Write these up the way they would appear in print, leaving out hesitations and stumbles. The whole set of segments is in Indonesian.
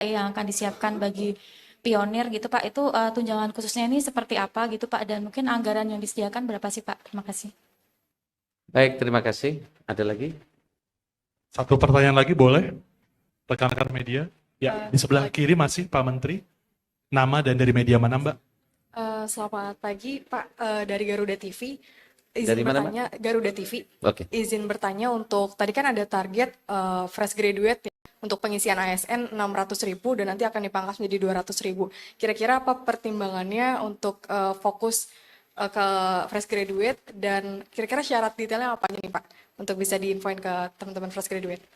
yang akan disiapkan bagi pionir gitu Pak, itu tunjangan khususnya ini seperti apa gitu Pak, dan mungkin anggaran yang disediakan berapa sih Pak? Terima kasih. Baik, terima kasih. Ada lagi? Satu pertanyaan lagi boleh? Rekan-rekan media. Ya, di sebelah kiri masih Pak Menteri. Nama dan dari media mana Mbak? Selamat pagi Pak, dari Garuda TV. Dari mana, bertanya, Garuda TV. Oke. Izin bertanya untuk, tadi kan ada target fresh graduate ya, untuk pengisian ASN 600.000 dan nanti akan dipangkas menjadi 200.000. Kira-kira apa pertimbangannya untuk fokus ke fresh graduate, dan kira-kira syarat detailnya apa nih Pak, untuk bisa diinfoin ke teman-teman fresh graduate?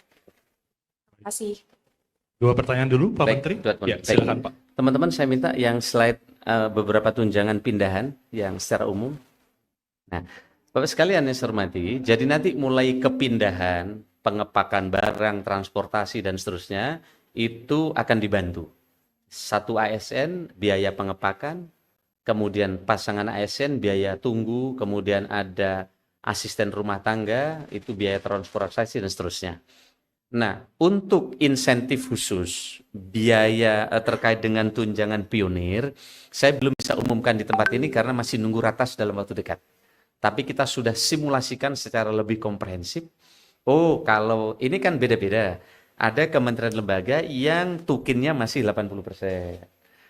Terima kasih. Dua pertanyaan dulu Pak Baik, Menteri. Tuan. Ya, Baik. silakan Pak. Teman-teman, saya minta yang slide beberapa tunjangan pindahan yang secara umum. Nah, Bapak sekalian yang saya hormati, jadi nanti mulai kepindahan, pengepakan barang, transportasi, dan seterusnya, itu akan dibantu. Satu ASN, biaya pengepakan, kemudian pasangan ASN, biaya tunggu, kemudian ada asisten rumah tangga, itu biaya transportasi, dan seterusnya. Nah, untuk insentif khusus, biaya terkait dengan tunjangan pionir, saya belum bisa umumkan di tempat ini karena masih nunggu ratas dalam waktu dekat. Tapi kita sudah simulasikan secara lebih komprehensif. Oh, kalau ini kan beda-beda. Ada kementerian lembaga yang tukinnya masih 80%.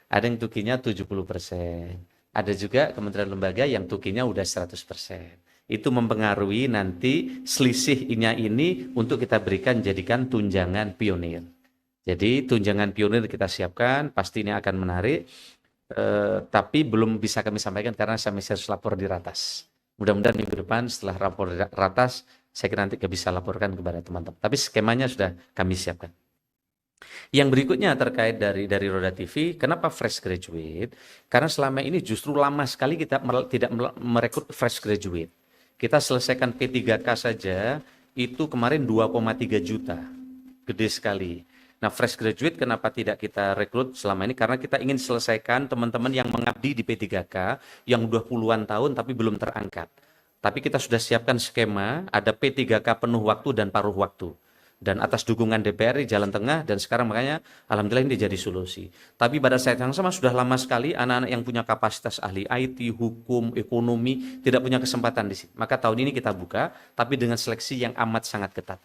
Ada yang tukinnya 70%. Ada juga kementerian lembaga yang tukinnya udah 100%. Itu mempengaruhi nanti selisihnya ini untuk kita jadikan tunjangan pionir. Jadi tunjangan pionir kita siapkan, pasti ini akan menarik, tapi belum bisa kami sampaikan karena saya masih harus lapor di ratas. Mudah-mudahan minggu depan setelah rapor ratas, saya kira nanti bisa laporkan kepada teman-teman. Tapi skemanya sudah kami siapkan. Yang berikutnya terkait dari Roda TV, kenapa fresh graduate? Karena selama ini justru lama sekali kita tidak merekrut fresh graduate. Kita selesaikan P3K saja, itu kemarin 2,3 juta. Gede sekali. Nah, fresh graduate kenapa tidak kita rekrut selama ini? Karena kita ingin selesaikan teman-teman yang mengabdi di P3K, yang udah puluhan tahun tapi belum terangkat. Tapi kita sudah siapkan skema, ada P3K penuh waktu dan paruh waktu. Dan atas dukungan DPR di jalan tengah, dan sekarang makanya alhamdulillah ini jadi solusi. Tapi pada saat yang sama sudah lama sekali anak-anak yang punya kapasitas ahli IT, hukum, ekonomi tidak punya kesempatan di sini. Maka tahun ini kita buka, tapi dengan seleksi yang amat sangat ketat.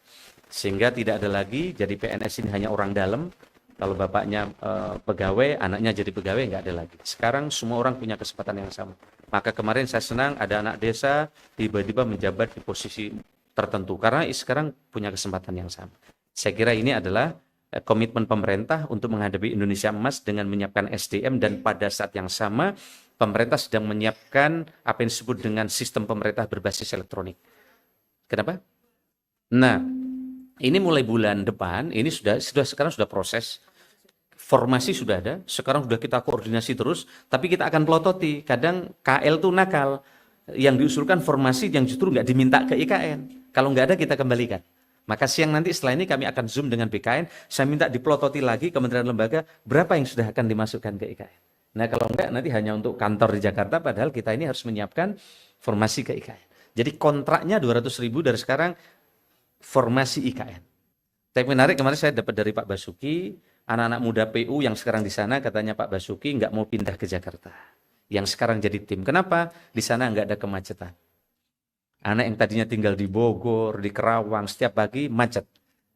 Sehingga tidak ada lagi jadi PNS ini hanya orang dalam. Kalau bapaknya pegawai, anaknya jadi pegawai, nggak ada lagi. Sekarang semua orang punya kesempatan yang sama. Maka kemarin saya senang ada anak desa tiba-tiba menjabat di posisi tertentu karena sekarang punya kesempatan yang sama. Saya kira ini adalah komitmen pemerintah untuk menghadapi Indonesia Emas dengan menyiapkan SDM, dan pada saat yang sama pemerintah sedang menyiapkan apa yang disebut dengan sistem pemerintah berbasis elektronik. Kenapa? Nah, ini mulai bulan depan, ini sekarang sudah proses. Formasi sudah ada, sekarang sudah kita koordinasi terus, tapi kita akan pelototi. Kadang KL tuh nakal, yang diusulkan formasi yang justru nggak diminta ke IKN. Kalau nggak ada kita kembalikan. Maka siang nanti setelah ini kami akan zoom dengan BKN, saya minta dipelototi lagi kementerian lembaga berapa yang sudah akan dimasukkan ke IKN. Nah kalau enggak nanti hanya untuk kantor di Jakarta, padahal kita ini harus menyiapkan formasi ke IKN. Jadi kontraknya 200.000 dari sekarang formasi IKN. Tapi menarik, kemarin saya dapat dari Pak Basuki, anak-anak muda PU yang sekarang di sana, katanya Pak Basuki nggak mau pindah ke Jakarta. Yang sekarang jadi tim. Kenapa? Di sana nggak ada kemacetan. Anak yang tadinya tinggal di Bogor, di Kerawang, setiap pagi macet.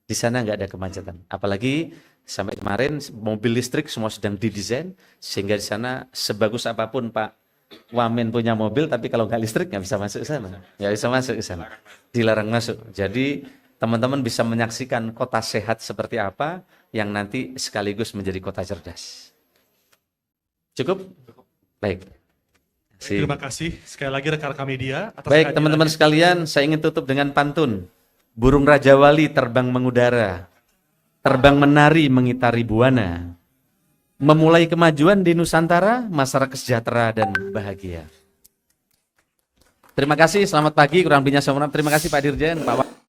Di sana nggak ada kemacetan. Apalagi sampai kemarin mobil listrik semua sedang didesain, sehingga di sana sebagus apapun Pak Wamen punya mobil, tapi kalau nggak listrik nggak bisa masuk ke sana. Nggak bisa masuk ke sana. Dilarang masuk. Jadi teman-teman bisa menyaksikan kota sehat seperti apa, yang nanti sekaligus menjadi kota cerdas. Cukup? Baik. Terima kasih sekali lagi rekan-rekan media. Baik teman-teman sekalian, saya ingin tutup dengan pantun. Burung Raja Wali terbang mengudara, terbang menari mengitari buana, memulai kemajuan di Nusantara, masyarakat sejahtera dan bahagia. Terima kasih, selamat pagi, kurang lebihnya saya mohon maaf. Terima kasih Pak Dirjen, Pak